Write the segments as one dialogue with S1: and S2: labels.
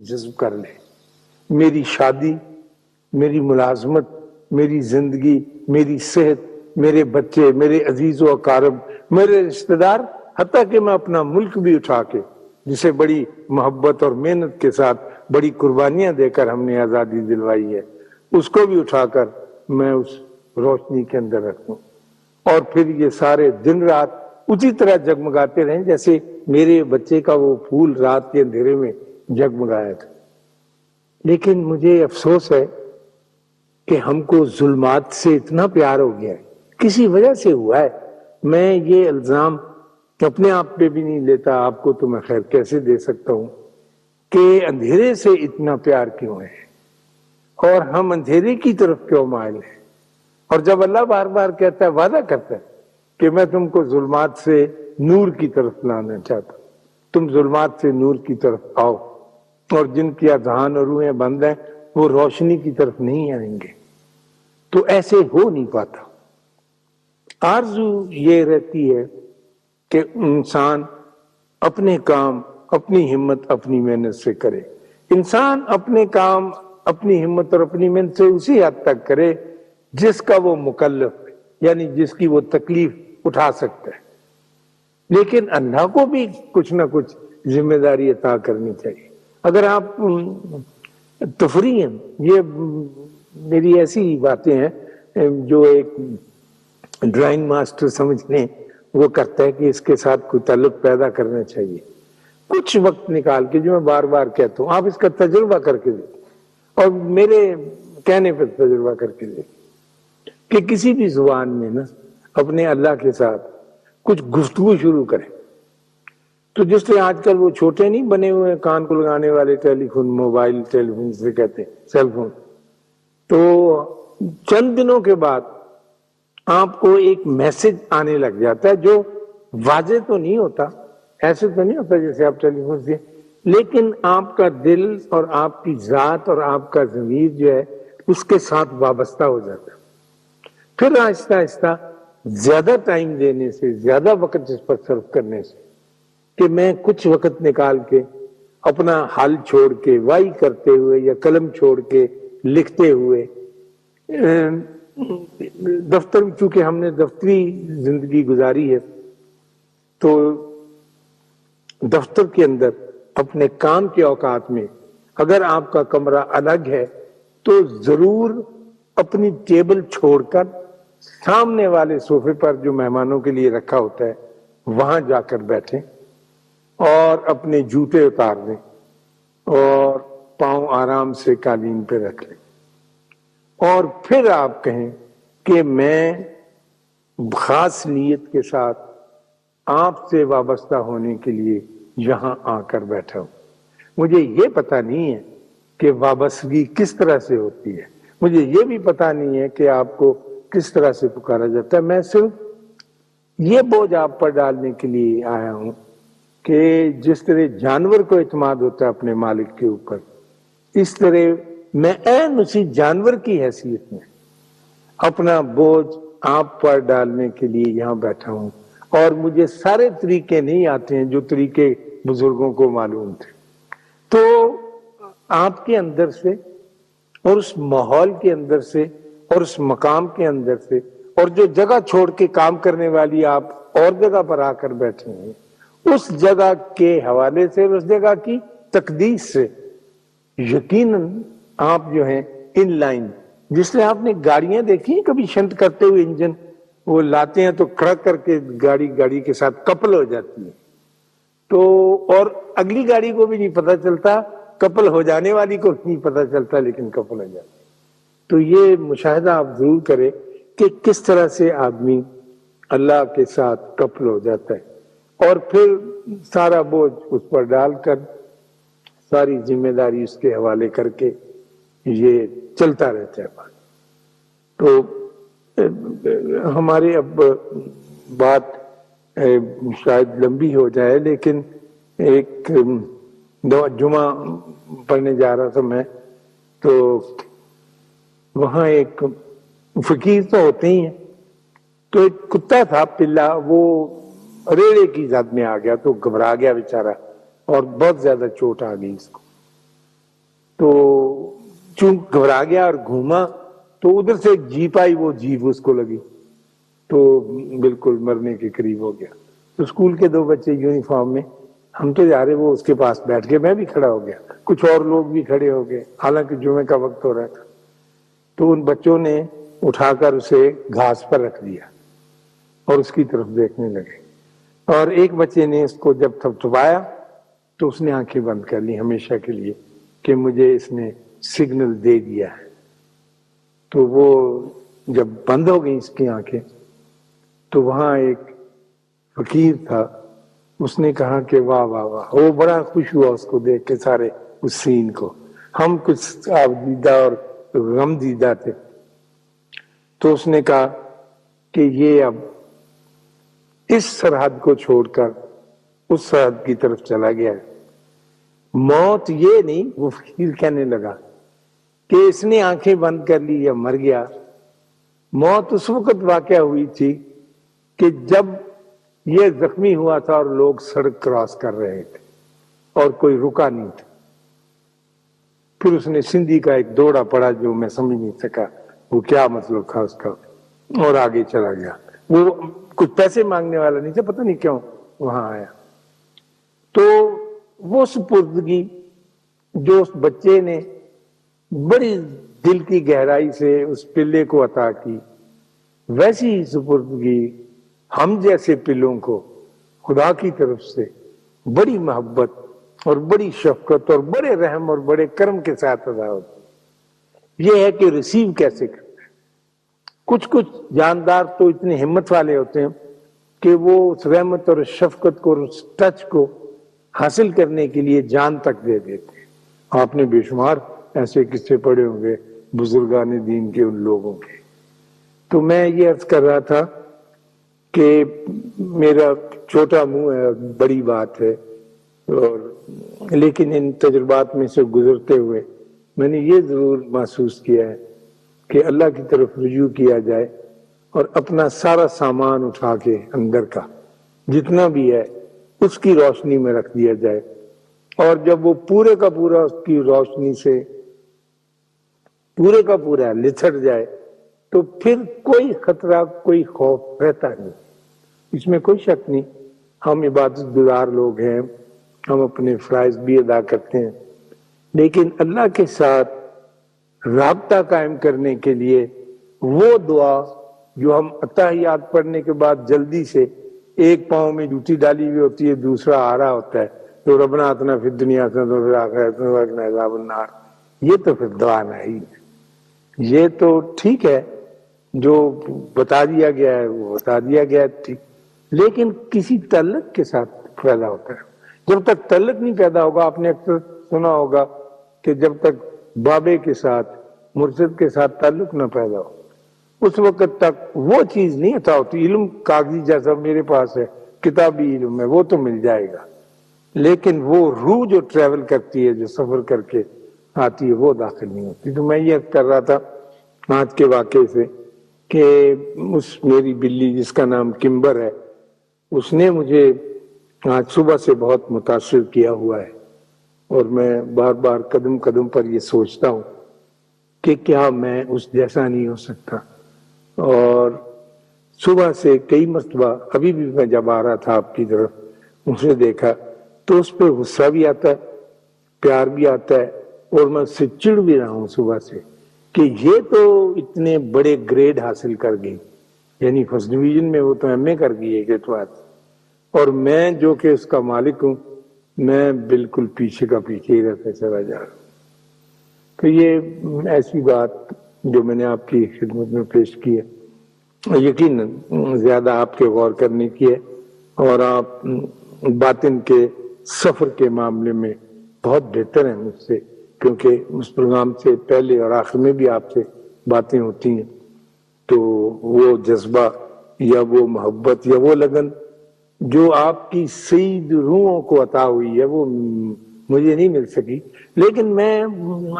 S1: جذب کر لے. میری شادی، میری ملازمت، میری زندگی، میری صحت، میرے بچے، میرے عزیز و اقارب، میرے رشتہ دار، حتیٰ کہ میں اپنا ملک بھی اٹھا کے، جسے بڑی محبت اور محنت کے ساتھ بڑی قربانیاں دے کر ہم نے آزادی دلوائی ہے، اس کو بھی اٹھا کر میں اس روشنی کے اندر رکھوں، اور پھر یہ سارے دن رات اسی طرح جگمگاتے رہیں جیسے میرے بچے کا وہ پھول رات کے اندھیرے میں جگمگایا تھا. لیکن مجھے افسوس ہے کہ ہم کو ظلمات سے اتنا پیار ہو گیا ہے، کسی وجہ سے ہوا ہے. میں یہ الزام اپنے آپ پہ بھی نہیں لیتا، آپ کو تو میں خیر کیسے دے سکتا ہوں کہ اندھیرے سے اتنا پیار کیوں ہے اور ہم اندھیرے کی طرف کیوں مائل ہیں. اور جب اللہ بار بار کہتا ہے، وعدہ کرتا ہے کہ میں تم کو ظلمات سے نور کی طرف لانا چاہتا ہوں، تم ظلمات سے نور کی طرف آؤ، اور جن کی اذہان اور روحیں بند ہیں وہ روشنی کی طرف نہیں آئیں گے، تو ایسے ہو نہیں پاتا. آرزو یہ رہتی ہے کہ انسان اپنے کام اپنی ہمت اپنی محنت سے کرے. انسان اپنے کام اپنی ہمت اور اپنی محنت سے اسی حد تک کرے جس کا وہ مکلف ہے، یعنی جس کی وہ تکلیف اٹھا سکتا ہے. لیکن اللہ کو بھی کچھ نہ کچھ ذمہ داری عطا کرنی چاہیے. اگر آپ تفریح، یہ میری ایسی باتیں ہیں جو ایک ڈرائنگ ماسٹر سمجھ لیں وہ کرتا ہے کہ اس کے ساتھ کوئی تعلق پیدا کرنا چاہیے. کچھ وقت نکال کے، جو میں بار بار کہتا ہوں، آپ اس کا تجربہ کر کے دیکھیں اور میرے کہنے پر تجربہ کر کے دیکھیں کہ کسی بھی زبان میں نا اپنے اللہ کے ساتھ کچھ گفتگو شروع کریں. تو جس طرح آج کل وہ چھوٹے نہیں بنے ہوئے کان کو لگانے والے ٹیلی فون، موبائل ٹیلی فون سے کہتے ہیں، سیل فون، تو چند دنوں کے بعد آپ کو ایک میسج آنے لگ جاتا ہے جو واضح تو نہیں ہوتا، ایسے تو نہیں ہوتا جیسے آپ ٹیلی فون سے، لیکن آپ کا دل اور آپ کی ذات اور آپ کا ضمیر جو ہے اس کے ساتھ وابستہ ہو جاتا ہے. پھر آہستہ آہستہ زیادہ ٹائم دینے سے، زیادہ وقت اس پر صرف کرنے سے، کہ میں کچھ وقت نکال کے اپنا حال چھوڑ کے وائی کرتے ہوئے یا قلم چھوڑ کے لکھتے ہوئے، دفتر، چونکہ ہم نے دفتری زندگی گزاری ہے تو دفتر کے اندر اپنے کام کے اوقات میں اگر آپ کا کمرہ الگ ہے تو ضرور اپنی ٹیبل چھوڑ کر سامنے والے صوفے پر جو مہمانوں کے لیے رکھا ہوتا ہے وہاں جا کر بیٹھیں اور اپنے جوتے اتار دیں اور پاؤں آرام سے قالین پہ رکھ لیں، اور پھر آپ کہیں کہ میں خاص نیت کے ساتھ آپ سے وابستہ ہونے کے لیے یہاں آ کر بیٹھا ہوں. مجھے یہ پتہ نہیں ہے کہ وابستگی کس طرح سے ہوتی ہے، مجھے یہ بھی پتہ نہیں ہے کہ آپ کو کس طرح سے پکارا جاتا ہے. میں صرف یہ بوجھ آپ پر ڈالنے کے لیے آیا ہوں کہ جس طرح جانور کو اعتماد ہوتا ہے اپنے مالک کے اوپر، اس طرح میں عین اسی جانور کی حیثیت میں اپنا بوجھ آپ پر ڈالنے کے لیے یہاں بیٹھا ہوں. اور مجھے سارے طریقے نہیں آتے ہیں جو طریقے بزرگوں کو معلوم تھے. تو آپ کے اندر سے اور اس ماحول کے اندر سے اور اس مقام کے اندر سے اور جو جگہ چھوڑ کے کام کرنے والی آپ اور جگہ پر آ کر بیٹھے ہیں، اس جگہ کے حوالے سے، اس جگہ کی تقدیس سے یقیناً آپ جو ہیں ان لائن، جس طرح آپ نے گاڑیاں دیکھی ہیں کبھی شنٹ کرتے ہوئے انجن وہ لاتے ہیں تو کھڑک کر کے گاڑی کے ساتھ کپل ہو جاتی ہے، تو اور اگلی گاڑی کو بھی نہیں پتہ چلتا، کپل ہو جانے والی کو نہیں پتہ چلتا لیکن کپل ہو جاتا. تو یہ مشاہدہ آپ ضرور کریں کہ کس طرح سے آدمی اللہ کے ساتھ کپل ہو جاتا ہے اور پھر سارا بوجھ اس پر ڈال کر ساری ذمہ داری اس کے حوالے کر کے یہ چلتا رہتا ہے. تو ہمارے اب بات شاید لمبی ہو جائے، لیکن ایک جمعہ پڑھنے جا رہا تھا میں، تو وہاں ایک فقیر تو ہوتے ہی ہیں، تو ایک کتا تھا پلا، وہ ریڑے کی زد میں آ گیا تو گھبرا گیا بیچارہ اور بہت زیادہ چوٹ آ گئی اس کو. گھبرا گیا اور گھوما تو ادھر سے ایک جیپ آئی, وہ جیپ اس کو لگی تو بالکل مرنے کے قریب ہو گیا. تو اسکول کے 2 بچے یونیفارم میں, ہم تو جا رہے, وہ اس کے پاس بیٹھ کے, میں بھی کھڑا ہو گیا, کچھ اور لوگ بھی کھڑے ہو گئے, حالانکہ جمعے کا وقت ہو رہا تھا. تو ان بچوں نے اٹھا کر اسے گھاس پر رکھ دیا اور اس کی طرف دیکھنے لگے, اور ایک بچے نے اس کو جب تھپتھپایا تو اس نے آنکھیں بند کر لی ہمیشہ کے لیے کہ مجھے اس نے سگنل دے دیا ہے. تو وہ جب بند ہو گئی اس کی آنکھیں تو وہاں ایک فقیر تھا, اس نے کہا کہ واہ واہ واہ, وہ بڑا خوش ہوا اس کو دیکھ کے, سارے اس سین کو. ہم کچھ آبدیدہ اور غم دیدہ تھے. تو اس نے کہا کہ یہ اب اس سرحد کو چھوڑ کر اس سرحد کی طرف چلا گیا ہے. موت یہ نہیں, وہ فقیر کہنے لگا کہ اس نے آنکھیں بند کر لی یا مر گیا. موت اس وقت واقع ہوئی تھی کہ جب یہ زخمی ہوا تھا اور لوگ سڑک کراس کر رہے تھے اور کوئی رکا نہیں تھا. پھر اس نے سندھی کا ایک دوڑا پڑا جو میں سمجھ نہیں سکا وہ کیا مطلب تھا اس کا, اور آگے چلا گیا. وہ کچھ پیسے مانگنے والا نہیں تھا, پتہ نہیں کیوں وہاں آیا. تو وہ سپردگی جو اس بچے نے بڑی دل کی گہرائی سے اس پلے کو عطا کی, ویسی ہی سپردگی ہم جیسے پلوں کو خدا کی طرف سے بڑی محبت اور بڑی شفقت اور بڑے رحم اور بڑے کرم کے ساتھ ادا ہوتی. یہ ہے کہ ریسیو کیسے کرتے ہیں. کچھ جاندار تو اتنے ہمت والے ہوتے ہیں کہ وہ اس رحمت اور شفقت کو اور اس ٹچ کو حاصل کرنے کے لیے جان تک دے دیتے ہیں. آپ نے بے شمار ایسے قصے پڑھے ہوں گے بزرگان دین کے, ان لوگوں کے. تو میں یہ عرض کر رہا تھا کہ میرا چھوٹا منہ ہے, بڑی بات ہے, اور لیکن ان تجربات میں سے گزرتے ہوئے میں نے یہ ضرور محسوس کیا ہے کہ اللہ کی طرف رجوع کیا جائے اور اپنا سارا سامان اٹھا کے اندر کا جتنا بھی ہے اس کی روشنی میں رکھ دیا جائے, اور جب وہ پورے کا پورا اس کی روشنی سے پورے کا پورا لچھڑ جائے تو پھر کوئی خطرہ کوئی خوف رہتا نہیں. اس میں کوئی شک نہیں, ہم عبادت گزار لوگ ہیں, ہم اپنے فرائض بھی ادا کرتے ہیں, لیکن اللہ کے ساتھ رابطہ قائم کرنے کے لیے وہ دعا جو ہم اتحیات پڑھنے کے بعد جلدی سے ایک پاؤں میں جوتی ڈالی ہوئی ہوتی ہے, دوسرا آ رہا ہوتا ہے, تو ربنا آتنا فی الدنیا حسنۃ وفی الآخرۃ حسنۃ وقنا عذاب النار, یہ تو پھر دعا نہیں ہے. یہ تو ٹھیک ہے, جو بتا دیا گیا ہے وہ بتا دیا گیا ہے, ٹھیک, لیکن کسی تعلق کے ساتھ پیدا ہوتا ہے. جب تک تعلق نہیں پیدا ہوگا, آپ نے اکثر سنا ہوگا کہ جب تک بابے کے ساتھ مرشد کے ساتھ تعلق نہ پیدا ہو اس وقت تک وہ چیز نہیں عطا ہوتی. علم کاغذی جیسا میرے پاس ہے, کتابی علم ہے, وہ تو مل جائے گا, لیکن وہ روح جو ٹریول کرتی ہے, جو سفر کر کے آتی ہے, وہ داخل نہیں ہوتی. تو میں یہ کر رہا تھا آج کے واقعے سے کہ اس میری بلی جس کا نام کمبر ہے, اس نے مجھے آج صبح سے بہت متاثر کیا ہوا ہے, اور میں بار بار قدم قدم پر یہ سوچتا ہوں کہ کیا میں اس جیسا نہیں ہو سکتا. اور صبح سے کئی مرتبہ ابھی بھی میں جب آ رہا تھا آپ کی طرف اسے دیکھا تو اس پہ غصہ بھی آتا ہے, پیار بھی آتا ہے, اور میں اس سے چڑ بھی رہا ہوں صبح سے کہ یہ تو اتنے بڑے گریڈ حاصل کر گئی, یعنی فرسٹ ڈویژن میں وہ تو ایم اے کر گئی ایک اعتبار سے, اور میں جو کہ اس کا مالک ہوں میں بالکل پیچھے کا پیچھے ہی رہتا چلا جا رہا ہوں. تو یہ ایسی بات جو میں نے آپ کی خدمت میں پیش کی ہے, یقیناً زیادہ آپ کے غور کرنے کی ہے, اور آپ باطن کے سفر کے معاملے میں بہت بہتر ہیں مجھ سے, کیونکہ اس پروگرام سے پہلے اور آخر میں بھی آپ سے باتیں ہوتی ہیں. تو وہ جذبہ یا وہ محبت یا وہ لگن جو آپ کی سعید روحوں کو عطا ہوئی ہے وہ مجھے نہیں مل سکی, لیکن میں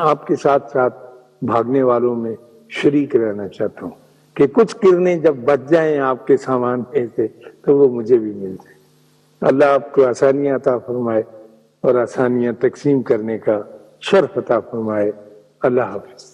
S1: آپ کے ساتھ ساتھ بھاگنے والوں میں شریک رہنا چاہتا ہوں کہ کچھ کرنیں جب بچ جائیں آپ کے سامان میں سے تو وہ مجھے بھی مل جائے. اللہ آپ کو آسانیاں عطا فرمائے اور آسانیاں تقسیم کرنے کا شرف عطا فرمائے. اللہ حافظ.